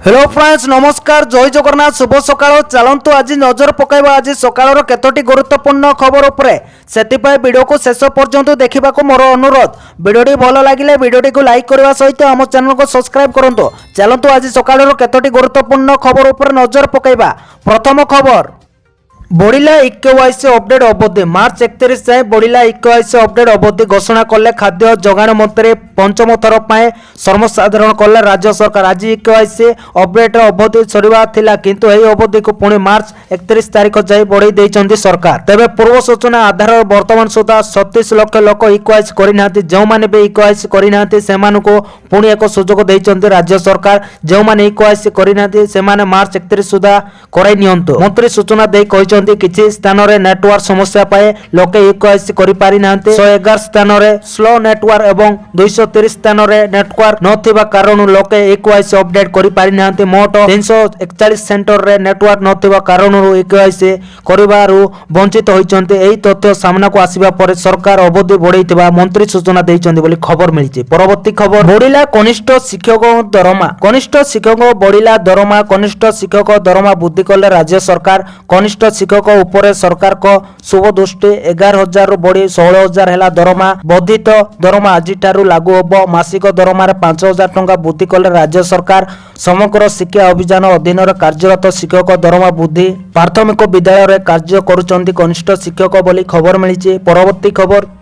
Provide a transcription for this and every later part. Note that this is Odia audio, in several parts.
हेलो फ्रेंड्स नमस्कार जय जगन्नाथ शुभ सकाळ चलतु आज नजर पकाइबा आज सकाळर केतोटी गुरुत्वपूर्ण खबर उपरे सेतिपाई वीडियो को शेष पर्यंत देखा मोर अनुरोध वीडियोटी भल लगे वीडियोटी को लाइक करने सहित आम चैनल को सब्सक्राइब करंतु चलतु आज सकाळर केतोटी गुरुत्वपूर्ण खबर उपरे नजर पकाइबा। प्रथम खबर बढ़िला इक्यवाईसी अपडेट अवधि मार्च 31 जाए बढ़िला इक्यवाईसी अपडेट अवधि घोषणा कले खाद्य जोगाण मंत्री पंचम थर पर सर्वसाधारण कले राज्य सरकार। आज इक्यवाईसी अपडेट अवधि सरीवा थिला किंतु एही अवधि को पुणी मार्च 31 तारीख जाए बढ़ाई देइछन्ती सरकार। तेबे पूर्व सूचना आधार वर्तमान सुधा 37 लाख लोक इक्यवाईसी करिनांती जो माने भी इक्यवाईसी करिनांती सेमानको पुणी एक सुजोग देइछन्ती राज्य सरकार। जो माने इक्यवाईसी करिनांती सेमाने मार्च 31 सुधा कराई नियंतु। मंत्री सूचना देई कहिछन्ती किछि स्थान रे नेटवर्क समस्या पाए लोके इक्यवाईसी करि पारि नांते 111 स्थान रे स्लो नेटवर्क एवं 230 स्थान रे नेटवर्क नथिबा कारण लोके इक्यवाईसी अपडेट करि पारि नांते। मोट 341 सेंटर रे नेटवर्क नथिबा कारण इक्यवाईसी करिबारु वंचित होइछन्ते। एही तथ्य सामना को आसीबा परे सरकार अवधि बढ़ाइथिबा मंत्री सूचना दैछन्ते बोली खबर मिलिछि। परवर्ती खबर बढ़िला कनिष्ठ शिक्षक दरमा कनिष्ठ शिक्षक बढ़िला दरमा कनिष्ठ शिक्षक दरमा वृद्धि कले राज्य सरकार। कनिष्ठ शिक्षक उपरे सरकार को शुभ दृष्टि 11,000 रु बढ़ी 16,000 हेला दरमा। वर्धित दरमा आज लागू होब। मासिक दरमा 5,000 टंका वृद्धि कले राज्य सरकार। समग्र शिक्षा अभियान अधीन कार्यरत शिक्षक दरमा वृद्धि प्राथमिक विद्यालय रे कार्य करुचंती कनिष्ठ शिक्षक बोली खबर मिली। परवर्ती खबर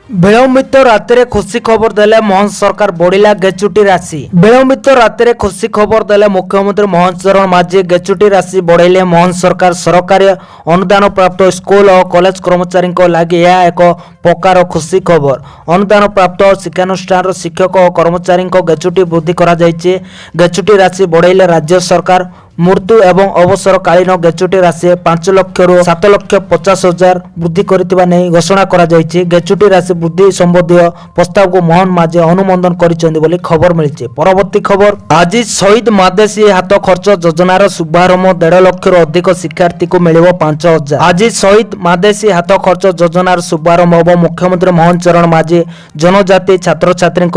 विलंबित राति खुशी खबर देले मोहन सरकार बढ़िला गेचुटी राशि। विलंबित राति खुशी खबर देले मुख्यमंत्री मोहन चरण माझी गेचुटी राशि बढ़ाइले मोहन सरकार। सरकारी अनुदान प्राप्त स्कूल और कॉलेज कर्मचारी लगी यह एक प्रकार खुशी खबर। अनुदान प्राप्त शिक्षानुष्ठान शिक्षक और कर्मचारी गेचुटी वृद्धि करा जायछि। गेचुटी राशि बढ़ाइले राज्य सरकार। मृत्यु एवं अवसरकालीन गेचुटी राशि 5 लाख रु 7,50,000 वृद्धि करथिबा नै घोषणा करा जायछि। गेचुटी राशि वृद्धि संबंधी प्रस्ताव को मोहन माझी अनुमोदन करिसेंती बोली खबर मिलिछि। परवर्ती खबर आज शहीद मादेशी हाथ खर्च योजनार शुभारंभ 1.5 लाख रु अधिक शिक्षार्थी को मिलिबो 5,000। आज शहीद मादेशी हाथ खर्च योजनार शुभारंभ होब। मुख्यमंत्री मोहन चरण माझी जनजाति छात्र छात्री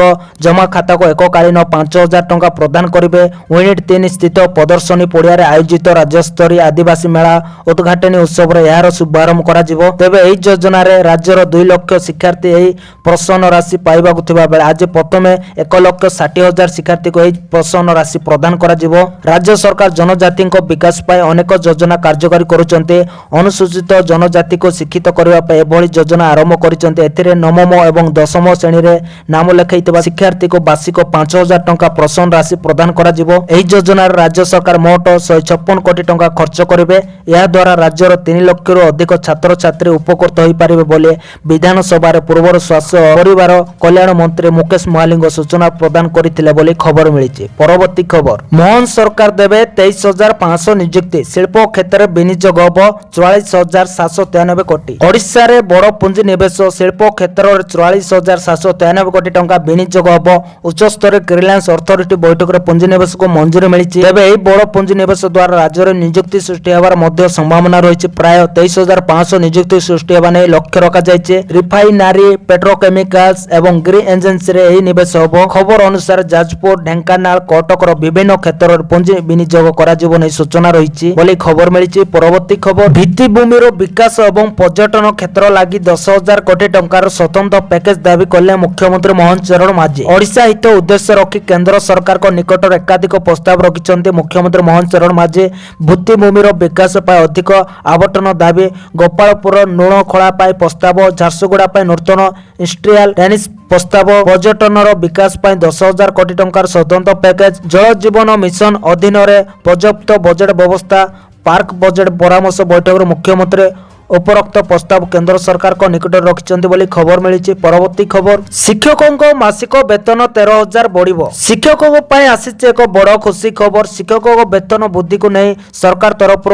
जमा खाता को एककालीन 5,000 टंका प्रदान करिवे। यूनिट 3 स्थित प्रदर्शनी पड़िया आयोजित राज्यस्तरीय आदिवासी मेला उद्घाटनी उत्सव रे यार शुभारंभ करा जिवो। तेबे एही योजना रे राज्यर 2 लाख शिक्षार्थी एही प्रोत्साहन राशि पाइबाकु थिबा बेले आज प्रथमे 1,60,000 शिक्षार्थी को एही प्रोत्साहन राशि प्रदान करा जिवो। राज्य सरकार जनजाति विकास पाए अनेक योजना कार्यकारी करुचंते। अनुसूचित जनजाति को शिक्षित करबा पे एभली योजना आरंभ करिचंते। एथिरे नवम एवं दशम श्रेणी रे नाम लेखाइतबा शिक्षार्थी को वार्षिक 5,000 टंका प्रोत्साहन राशि प्रदान करा जिवो। एही योजना राज्य सरकार 156 कोटी टंका खर्च करेंगे। यह द्वारा राज्यर 3 लाख रु अधिक छात्र छात्री उपकृत हो पारे बोले विधानसभा पूर्व स्वास्थ्य परिवार कल्याण मंत्री मुकेश महालिंग सूचना प्रदान करथिले बोली खबर मिली। परवर्ती खबर मोहन सरकार देवे 23,500 नियुक्ति शिल्प क्षेत्र में विनियोग हम 44,793 कोटी। ओडिशा रे बड़ पुंजी निवेश शिल्प क्षेत्र में 44,793 कोटी टंका विनियोग हम। उच्चस्तरीय क्लियरेंस अथॉरिटी बैठक में पुंजी निवेश को मंजूरी मिली। बड़ पुंजी निवेश द्वारा राज्य में नियुक्ति सृष्टि होवार मध्य संभावना रही। प्राय 23,500 नियुक्ति सृष्टि होगा नहीं लक्ष्य रखा जायछि। रिफाइनारी पेट्रोकेमिकल्स एवं ग्रीन एजेंसी रे एही निवेश होबो। खबर अनुसार जाजपुर ढेंकानाल कटकर विभिन्न क्षेत्र में पुंजी विनियोग करा जिवो नहीं सूचना रही बोली खबर मिली। परवर्ती खबर भित्तिभूमि विकास एवं पर्यटन क्षेत्र लगी 10,000 कोटी टंकार स्वतंत्र पैकेज दाबी कले मुख्यमंत्री मोहन चरण माझी। ओडिशा हित उद्देश्य रखी केंद्र सरकार को निकट एकाधिक प्रस्ताव रखिंट मुख्यमंत्री मोहन चरण माझी। भित्तिभूमि विकास पाए अधिक आवंटन दाबी। गोपालपुर नुणखोला प्रस्ताव। झारसुगुड़ा नूतन इंडस्ट्रियल टेनिस प्रस्ताव। पर्यटन विकास 10,000 कोटी टंकार स्वतंत्र पैकेज। जल जीवन मिशन अधीन पर्याप्त बजेट व्यवस्था। पार्क बजेट परामर्श बैठक मुख्यमंत्री उपरोक्त प्रस्ताव केंद्र सरकार को निकट रखिंट बोली खबर मिली। परवर्ती खबर शिक्षकों मासिक वेतन 13,000 बढ़िबो। शिक्षकों आसीचे एक बड़ खुशी खबर। शिक्षकों वेतन वृद्धि को नहीं सरकार तरफ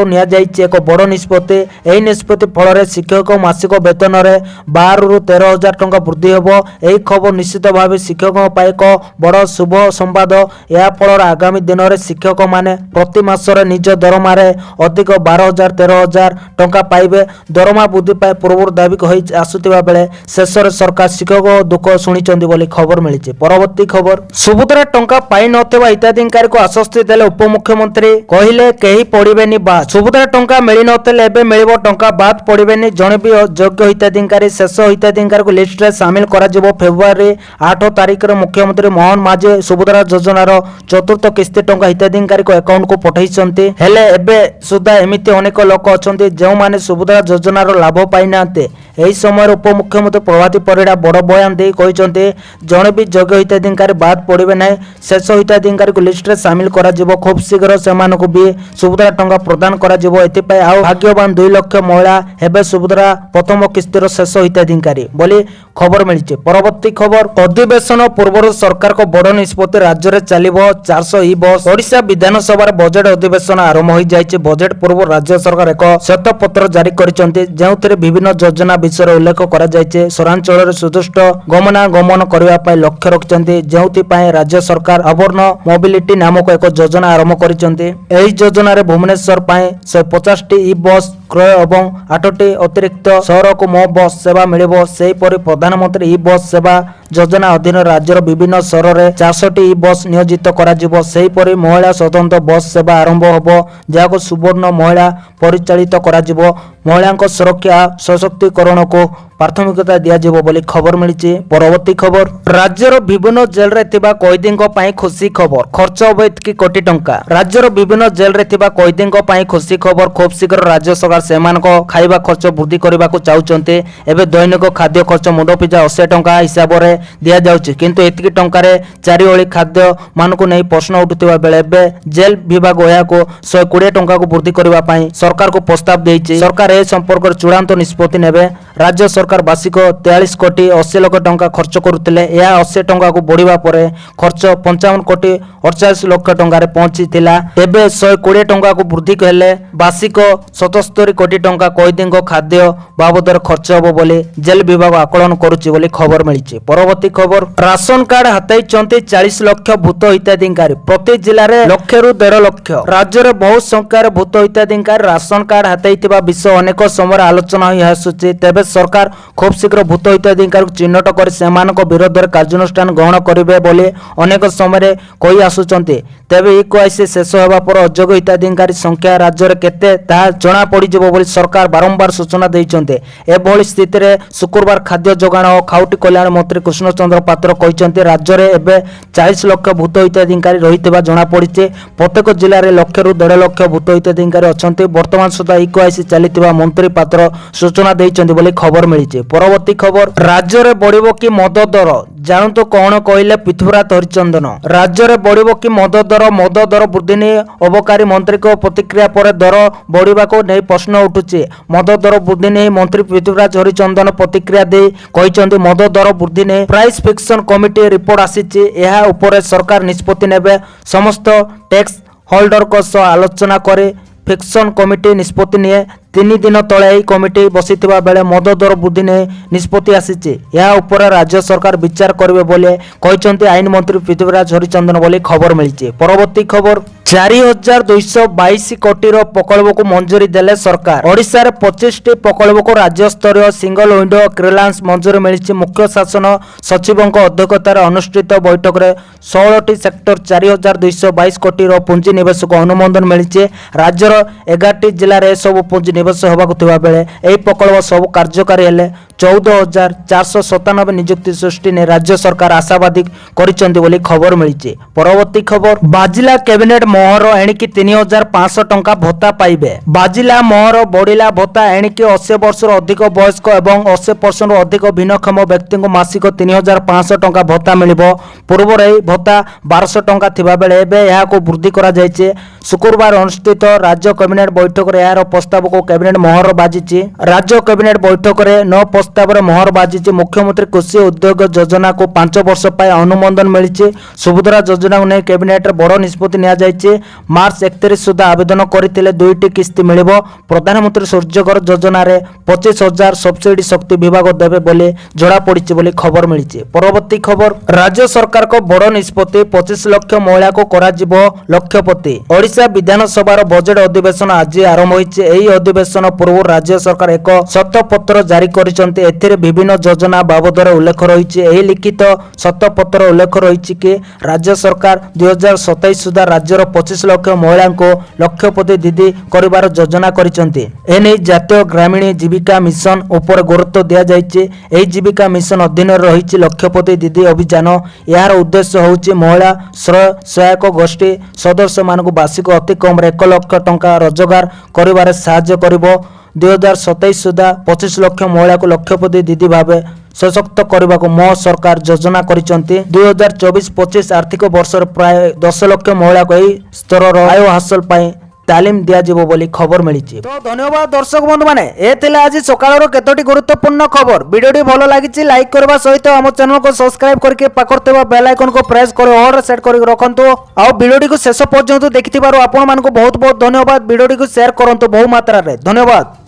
एक बड़ निष्पत्ति। यही निष्पत्ति फल शिक्षक मासिक वेतन में 12,000 रु 13,000 टंका वृद्धि होब। यही खबर निश्चित भाव शिक्षकों एक बड़ शुभ संवाद। यह फल आगामी दिन में शिक्षक माने प्रति मासरे निज दरमा अधिक 12,000 13,000 टंका पाइबे। ଦରମା ବୃଦ୍ଧି ପାଇଁ ପୂର୍ବରୁ ଦାବି ହୋଇ ଆସୁଥିବା ବେଳେ ଶେଷରେ ସରକାର ଶିକ୍ଷକ ଦୁଃଖ ଶୁଣିଛନ୍ତି ବୋଲି ଖବର ମିଳିଛି। ପରବର୍ତ୍ତୀ ଖବର, ସୁଭଦ୍ରା ଟଙ୍କା ପାଇ ନଥିବା ହିତାଧିକାରୀଙ୍କୁ ଆଶ୍ୱସ୍ତି ଦେଲେ ଉପମୁଖ୍ୟମନ୍ତ୍ରୀ, କହିଲେ କେହି ପଡ଼ିବେନି ବାଦ୍। ସୁଭଦ୍ରା ଟଙ୍କା ମିଳିନଥିଲେ ଏବେ ମିଳିବ ଟଙ୍କା, ବାଦ୍ ପଡ଼ିବେନି ଜଣେ ବି ଯୋଗ୍ୟ ହିତାଧିକାରୀ। ଶେଷ ହିତାଧିକାରୀଙ୍କୁ ଲିଷ୍ଟରେ ସାମିଲ କରାଯିବ। ଫେବୃଆରୀ 8 ତାରିଖରେ ମୁଖ୍ୟମନ୍ତ୍ରୀ ମୋହନ ମାଝୀ ସୁଭଦ୍ରା ଯୋଜନାର ଚତୁର୍ଥ କିସ୍ତି ଟଙ୍କା ହିତାଧିକାରୀଙ୍କ ଆକାଉଣ୍ଟକୁ ପଠାଇଛନ୍ତି। ହେଲେ ଏବେ ସୁଦ୍ଧା ଏମିତି ଅନେକ ଲୋକ ଅଛନ୍ତି ଯେଉଁମାନେ ସୁଭଦ୍ରା ଯୋଜନାର ଲାଭ ପାଇନାହାନ୍ତି। ଏହି ସମୟରେ ଉପମୁଖ୍ୟମନ୍ତ୍ରୀ ପ୍ରଭାତୀ ପରିଡ଼ା ବଡ଼ ବୟାନ ଦେଇ କହିଛନ୍ତି ଜଣେ ବି ଯୋଗ୍ୟ ହିତାଧିକାରୀ ବାଦ୍ ପଡ଼ିବେ ନାହିଁ। ଶେଷ ହିତାଧିକାରୀଙ୍କୁ ଲିଷ୍ଟରେ ସାମିଲ କରାଯିବ। ଖୁବ୍ ଶୀଘ୍ର ସେମାନଙ୍କୁ ବି ସୁଭଦ୍ରା ଟଙ୍କା ପ୍ରଦାନ କରାଯିବ। ଏଥିପାଇଁ ଆଉ ଭାଗ୍ୟବାନ 2 ଲକ୍ଷ ମହିଳା ହେବେ ସୁଭଦ୍ରା ପ୍ରଥମ କିସ୍ତିର ଶେଷ ହିତାଧିକାରୀ ବୋଲି ଖବର ମିଳିଛି। ପରବର୍ତ୍ତୀ ଖବର, ଅଧିବେଶନ ପୂର୍ବରୁ ସରକାରଙ୍କ ବଡ଼ ନିଷ୍ପତ୍ତି, ରାଜ୍ୟରେ ଚାଲିବ 400 ଇ ବସ୍। ଓଡ଼ିଶା ବିଧାନସଭାର ବଜେଟ୍ ଅଧିବେଶନ ଆରମ୍ଭ ହୋଇଯାଇଛି। ବଜେଟ୍ ପୂର୍ବରୁ ରାଜ୍ୟ ସରକାର ଏକ ଶ୍ବେତପତ୍ର ଜାରି କରିଛନ୍ତି ଯେଉଁଥିରେ ବିଭିନ୍ନ ଯୋଜନା ବିଷୟରେ ଉଲ୍ଲେଖ କରାଯାଇଛି। ସହରାଞ୍ଚଳରେ ସୁଦୃଷ୍ଟ ଗମନାଗମନ କରିବା ପାଇଁ ଲକ୍ଷ୍ୟ ରଖିଛନ୍ତି, ଯେଉଁଥିପାଇଁ ରାଜ୍ୟ ସରକାର ଅର୍ବାନ ମୋବିଲିଟି ନାମକ ଏକ ଯୋଜନା ଆରମ୍ଭ କରିଛନ୍ତି। ଏହି ଯୋଜନାରେ ଭୁବନେଶ୍ୱର ପାଇଁ 150ଟି ଇ ବସ୍ କ୍ରୟ ଏବଂ 8ଟି ଅତିରିକ୍ତ ସହରକୁ ମୋ ବସ୍ ସେବା ମିଳିବ। ସେହିପରି ପ୍ରଧାନମନ୍ତ୍ରୀ ଇ ବସ୍ ସେବା ଯୋଜନା ଅଧୀନରେ ରାଜ୍ୟର ବିଭିନ୍ନ ସହରରେ 400ଟି ଇ ବସ୍ ନିୟୋଜିତ କରାଯିବ। ସେହିପରି ମହିଳା ସ୍ୱତନ୍ତ୍ର ବସ୍ ସେବା ଆରମ୍ଭ ହେବ, ଯାହାକୁ ସୁବର୍ଣ୍ଣ ମହିଳା ପରିଚାଳିତ କରାଯିବ। ମହିଳାଙ୍କ ସୁରକ୍ଷା ସଶକ୍ତିକରଣକୁ ପ୍ରାଥମିକତା ଦିଆଯିବ ବୋଲି ଖବର ମିଳିଛି। ପରବର୍ତ୍ତୀ ଖବର, ରାଜ୍ୟର ବିଭିନ୍ନ ଜେଲରେ ଥିବା କଏଦୀଙ୍କ ପାଇଁ ଖୁସି ଖବର, ଖର୍ଚ୍ଚ ହେବ ଏତିକି କୋଟି ଟଙ୍କା। ରାଜ୍ୟର ବିଭିନ୍ନ ଜେଲରେ ଥିବା କଏଦୀଙ୍କ ପାଇଁ ଖୁସି ଖବର, ଖୁବ୍ ଶୀଘ୍ର ରାଜ୍ୟ ସରକାର ସେମାନଙ୍କ ଖାଇବା ଖର୍ଚ୍ଚ ବୃଦ୍ଧି କରିବାକୁ ଚାହୁଁଛନ୍ତି। ଏବେ ଦୈନିକ ଖାଦ୍ୟ ଖର୍ଚ୍ଚ ମୁଣ୍ଡ ପିଛା 80 ଟଙ୍କା ହିସାବରେ ଦିଆଯାଉଛି, କିନ୍ତୁ ଏତିକି ଟଙ୍କାରେ 4 ଓଳି ଖାଦ୍ୟ ମାନଙ୍କୁ ନେଇ ପ୍ରଶ୍ନ ଉଠୁଥିବା ବେଳେ ଏବେ ଜେଲ ବିଭାଗ ଏହାକୁ 120 ଟଙ୍କାକୁ ବୃଦ୍ଧି କରିବା ପାଇଁ ସରକାରକୁ ପ୍ରସ୍ତାବ ଦେଇଛି। ସରକାର ଏ ସମ୍ପର୍କରେ ଚୂଡ଼ାନ୍ତ ନିଷ୍ପତ୍ତି ନେବେ। ରାଜ୍ୟ ସରକାର ବାର୍ଷିକ 43 କୋଟି 80 ଲକ୍ଷ ଟଙ୍କା ଖର୍ଚ୍ଚ କରୁଥିଲେ। ଏହା 80 ଟଙ୍କାକୁ ବଢ଼ିବା ପରେ ଖର୍ଚ୍ଚ 55 କୋଟି 48 ଲକ୍ଷ ଟଙ୍କାରେ ପହଞ୍ଚିଥିଲା। ଏବେ 120 ଟଙ୍କାକୁ ବୃଦ୍ଧି ହେଲେ ବାର୍ଷିକ 77 କୋଟି ଟଙ୍କା କଏଦୀଙ୍କ ଖାଦ୍ୟ ବାବଦରେ ଖର୍ଚ୍ଚ ହେବ ବୋଲି ଜେଲ ବିଭାଗ ଆକଳନ କରୁଛି ବୋଲି ଖବର ମିଳିଛି। ପରବର୍ତ୍ତୀ ଖବର, ରାସନ କାର୍ଡ ହାତେଇଛନ୍ତି 40 ଲକ୍ଷ ଭୂତ ହିତାଧିକାରୀ। ପ୍ରତି ଜିଲ୍ଲାରେ 1 ରୁ 1.5 ଲକ୍ଷ। ରାଜ୍ୟରେ ବହୁ ସଂଖ୍ୟାରେ ଭୂତ ହିତାଧିକାରୀ ରାସନ କାର୍ଡ ହାତେଇଥିବା ବିଷୟ ଅନେକ ସମୟରେ ଆଲୋଚନା ହୋଇ ଆସୁଛି। ତେବେ ସରକାର ଖୁବ୍ ଶୀଘ୍ର ଭୂତ ହିତାଧିକାରୀଙ୍କୁ ଚିହ୍ନଟ କରି ସେମାନଙ୍କ ବିରୋଧରେ କାର୍ଯ୍ୟାନୁଷ୍ଠାନ ଗ୍ରହଣ କରିବେ ବୋଲି ଅନେକ ସମୟରେ କହି ଆସୁଛନ୍ତି। ତେବେ ଇ-KYC ଶେଷ ହେବା ପରେ ଅଯୋଗ୍ୟ ହିତାଧିକାରୀ ସଂଖ୍ୟା ରାଜ୍ୟରେ କେତେ ତାହା ଜଣାପଡ଼ିଯିବ ବୋଲି ସରକାର ବାରମ୍ବାର ସୂଚନା ଦେଇଛନ୍ତି। ଏଭଳି ସ୍ଥିତିରେ ଶୁକ୍ରବାର ଖାଦ୍ୟ ଯୋଗାଣ ଓ ଖାଉଟି କଲ୍ୟାଣ ମନ୍ତ୍ରୀ କୃଷ୍ଣଚନ୍ଦ୍ର ପାତ୍ର କହିଛନ୍ତି ରାଜ୍ୟରେ ଏବେ 40 ଲକ୍ଷ ଭୂତ ହିତାଧିକାରୀ ରହିଥିବା ଜଣାପଡ଼ିଛି। ପ୍ରତ୍ୟେକ ଜିଲ୍ଲାରେ 1 ରୁ 1.5 ଲକ୍ଷ ଭୂତ ହିତାଧିକାରୀ ଅଛନ୍ତି। ବର୍ତ୍ତମାନ ସୁଦ୍ଧା ଇ-KYC ଚାଲିଥିବା ମନ୍ତ୍ରୀ ପାତ୍ର ସୂଚନା ଦେଇଛନ୍ତି ବୋଲି ଖବର ମିଳିଛି। ପରବର୍ତ୍ତୀ ଖବର, ରାଜ୍ୟରେ ବଢ଼ିବ କି ମଦ ଦର, ଜାଣନ୍ତୁ କଣ କହିଲେ ପୃଥ୍ୱୀରାଜ ହରିଚନ୍ଦନ। ରାଜ୍ୟରେ ବଢ଼ିବ କି ମଦ ଦର, ମଦ ଦର ବୃଦ୍ଧି ନେଇ ଅବକାରୀ ମନ୍ତ୍ରୀଙ୍କ ପ୍ରତିକ୍ରିୟା ପରେ ଦର ବଢ଼ିବାକୁ ନେଇ ପ୍ରଶ୍ନ ଉଠୁଛି। ମଦ ଦର ବୃଦ୍ଧି ନେଇ ମନ୍ତ୍ରୀ ପୃଥ୍ୱୀରାଜ ହରିଚନ୍ଦନ ପ୍ରତିକ୍ରିୟା ଦେଇ କହିଛନ୍ତି ମଦ ଦର ବୃଦ୍ଧି ନେଇ ପ୍ରାଇସ୍ ଫିକ୍ସନ କମିଟି ରିପୋର୍ଟ ଆସିଛି। ଏହା ଉପରେ ସରକାର ନିଷ୍ପତ୍ତି ନେବେ। ସମସ୍ତ ଟ୍ୟାକ୍ସ ହୋଲ୍ଡରଙ୍କ ସହ ଆଲୋଚନା କରି ଫିକ୍ସନ କମିଟି ନିଷ୍ପତ୍ତି ନିଏ। 3 ଦିନ ତଳେ ଏହି କମିଟି ବସିଥିବା ବେଳେ ମଦ ଦର ବୃଦ୍ଧି ନେଇ ନିଷ୍ପତ୍ତି ଆସିଛି। ଏହା ଉପରେ ରାଜ୍ୟ ସରକାର ବିଚାର କରିବେ ବୋଲି କହିଛନ୍ତି ଆଇନ ମନ୍ତ୍ରୀ ପୃଥ୍ୱୀରାଜ ହରିଚନ୍ଦନ ବୋଲି ଖବର ମିଳିଛି। ପରବର୍ତ୍ତୀ ଖବର, 4222 କୋଟିର ପ୍ରକଳ୍ପକୁ ମଞ୍ଜୁରୀ ଦେଲେ ସରକାର। ଓଡ଼ିଶାରେ 25ଟି ପ୍ରକଳ୍ପକୁ ରାଜ୍ୟସ୍ତରୀୟ ସିଙ୍ଗଲ ୱିଣ୍ଡୋ କ୍ଲିୟରାନ୍ସ ମଞ୍ଜୁରୀ ମିଳିଛି। ମୁଖ୍ୟ ଶାସନ ସଚିବଙ୍କ ଅଧ୍ୟକ୍ଷତାରେ ଅନୁଷ୍ଠିତ ବୈଠକରେ 16ଟି ସେକ୍ଟର 4222 କୋଟିର ପୁଞ୍ଜି ନିବେଶକୁ ଅନୁମୋଦନ ମିଳିଛି। ରାଜ୍ୟର 11ଟି ଜିଲ୍ଲାରେ ଏସବୁ ପୁଞ୍ଜି ନିବେଶ ହେବାକୁ ଥିବା ବେଳେ ଏହି ପ୍ରକଳ୍ପ ସବୁ କାର୍ଯ୍ୟକାରୀ ହେଲେ 14,497 ନିଯୁକ୍ତି ସୃଷ୍ଟି ନେଇ ରାଜ୍ୟ ସରକାର ଆଶାବାଦୀ କରିଛନ୍ତି ବୋଲି ଖବର ମିଳିଛି। ପରବର୍ତ୍ତୀ ଖବର, ବାଜିଲା କ୍ୟାବିନେଟ୍ ମୋହର, ଏଣିକି 3,500 ଟଙ୍କା ଭତ୍ତା ପାଇବେ। ବାଜିଲା ମୋହର, ବଢ଼ିଲା ଭତ୍ତା। ଏଣିକି 80 ବର୍ଷରୁ ଅଧିକ ବୟସ୍କ ଏବଂ 80%ରୁ ଅଧିକ ଭିନ୍ନକ୍ଷମ ବ୍ୟକ୍ତିଙ୍କୁ ମାସିକ 3,500 ଟଙ୍କା ଭତ୍ତା ମିଳିବ। ପୂର୍ବରୁ ଏହି ଭତ୍ତା 1,200 ଟଙ୍କା ଥିବାବେଳେ ଏବେ ଏହାକୁ ବୃଦ୍ଧି କରାଯାଇଛି। ଶୁକ୍ରବାର ଅନୁଷ୍ଠିତ ରାଜ୍ୟ କ୍ୟାବିନେଟ୍ ବୈଠକରେ ଏହାର ପ୍ରସ୍ତାବକୁ କ୍ୟାବିନେଟ୍ ମୋହର ବାଜିଛି। ରାଜ୍ୟ କ୍ୟାବିନେଟ୍ ବୈଠକରେ 9 ପ୍ରସ୍ତାବରେ ମୋହର ବାଜିଛି। ମୁଖ୍ୟମନ୍ତ୍ରୀ କୃଷି ଉଦ୍ୟୋଗ ଯୋଜନାକୁ 5 ବର୍ଷ ପାଇଁ ଅନୁମୋଦନ ମିଳିଛି। ସୁଭଦ୍ରା ଯୋଜନାକୁ ନେଇ କ୍ୟାବିନେଟ୍ରେ ବଡ଼ ନିଷ୍ପତ୍ତି ନିଆଯାଇଛି। ମାର୍ଚ୍ଚ 31 ସୁଦ୍ଧା ଆବେଦନ କରିଥିଲେ 2ଟି କିସ୍ତି ମିଳିବ। ପ୍ରଧାନମନ୍ତ୍ରୀ ସୂର୍ଯ୍ୟଘର ଯୋଜନାରେ 25,000 ସବସିଡି ଶକ୍ତି ବିଭାଗ ଦେବେ ବୋଲି ଜଣାପଡ଼ିଛି ବୋଲି ଖବର ମିଳିଛି। ପରବର୍ତ୍ତୀ ଖବର, ରାଜ୍ୟ ସରକାରଙ୍କ ବଡ଼ ନିଷ୍ପତ୍ତି, 25 ଲକ୍ଷ ମହିଳାକୁ କରାଯିବ ଲକ୍ଷପତି। ଓଡ଼ିଶା ବିଧାନସଭାର ବଜେଟ୍ ଅଧିବେଶନ ଆଜି ଆରମ୍ଭ ହୋଇଛି। ଏହି ଅଧିବେଶନ ପୂର୍ବରୁ ରାଜ୍ୟ ସରକାର ଏକ ଶତପତ୍ର ଜାରି କରିଛନ୍ତି। ଏଥିରେ ବିଭିନ୍ନ ଯୋଜନା ବାବଦରେ ଉଲ୍ଲେଖ ରହିଛି। ଏହି ଲିଖିତ ଶତପତ୍ର ଉଲ୍ଲେଖ ରହିଛି କି ରାଜ୍ୟ ସରକାର 2027 ସୁଦ୍ଧା ରାଜ୍ୟର 25 ଲକ୍ଷ ମହିଳାଙ୍କୁ ଲକ୍ଷପତି ଦିଦି କରିବାର ଯୋଜନା କରିଛନ୍ତି। ଏନେଇ ଜାତୀୟ ଗ୍ରାମୀଣ ଜୀବିକା ମିଶନ ଉପରେ ଗୁରୁତ୍ୱ ଦିଆଯାଇଛି। ଏହି ଜୀବିକା ମିଶନ ଅଧୀନରେ ରହିଛି ଲକ୍ଷପତି ଦିଦି ଅଭିଯାନ। ଏହାର ଉଦ୍ଦେଶ୍ୟ ହେଉଛି ମହିଳା ସ୍ୱୟଂସହାୟକ ଗୋଷ୍ଠୀ ସଦସ୍ୟମାନଙ୍କୁ ବାର୍ଷିକ ଅତି କମରେ 1 ଲକ୍ଷ ଟଙ୍କା ରୋଜଗାର କରିବାରେ ସାହାଯ୍ୟ କରିବ। 2027 ସୁଦ୍ଧା 25 ଲକ୍ଷ ମହିଳାକୁ ଲକ୍ଷପତି ଦିଦି ଭାବେ ସଶକ୍ତ କରିବାକୁ ମୋ ସରକାର ଯୋଜନା କରିଛନ୍ତି। 2024-25 ଆର୍ଥିକ ବର୍ଷରେ ପ୍ରାୟ 10 ଲକ୍ଷ ମହିଳାକୁ ଏହି ସ୍ତରର ଆୟ ହାସଲ ପାଇଁ ତାଲିମ ଦିଆଯିବ ବୋଲି ଖବର ମିଳିଛି। ତ ଧନ୍ୟବାଦ ଦର୍ଶକ ବନ୍ଧୁମାନେ, ଏ ଥିଲା ଆଜି ସକାଳର କେତୋଟି ଗୁରୁତ୍ୱପୂର୍ଣ୍ଣ ଖବର। ଭିଡ଼ିଓଟି ଭଲ ଲାଗିଛି ଲାଇକ୍ କରିବା ସହିତ ଆମ ଚ୍ୟାନେଲକୁ ସବସ୍କ୍ରାଇବ କରିକି ପାଖରେ ଥିବା ବେଲ୍ ଆଇକନକୁ ପ୍ରେସ୍ କରି ଅଲରେ ସେଟ୍ କରିକି ରଖନ୍ତୁ। ଆଉ ଭିଡ଼ିଓଟିକୁ ଶେଷ ପର୍ଯ୍ୟନ୍ତ ଦେଖିଥିବାରୁ ଆପଣମାନଙ୍କୁ ବହୁତ ବହୁତ ଧନ୍ୟବାଦ। ଭିଡ଼ିଓଟିକୁ ସେୟାର କରନ୍ତୁ ବହୁ ମାତ୍ରାରେ। ଧନ୍ୟବାଦ।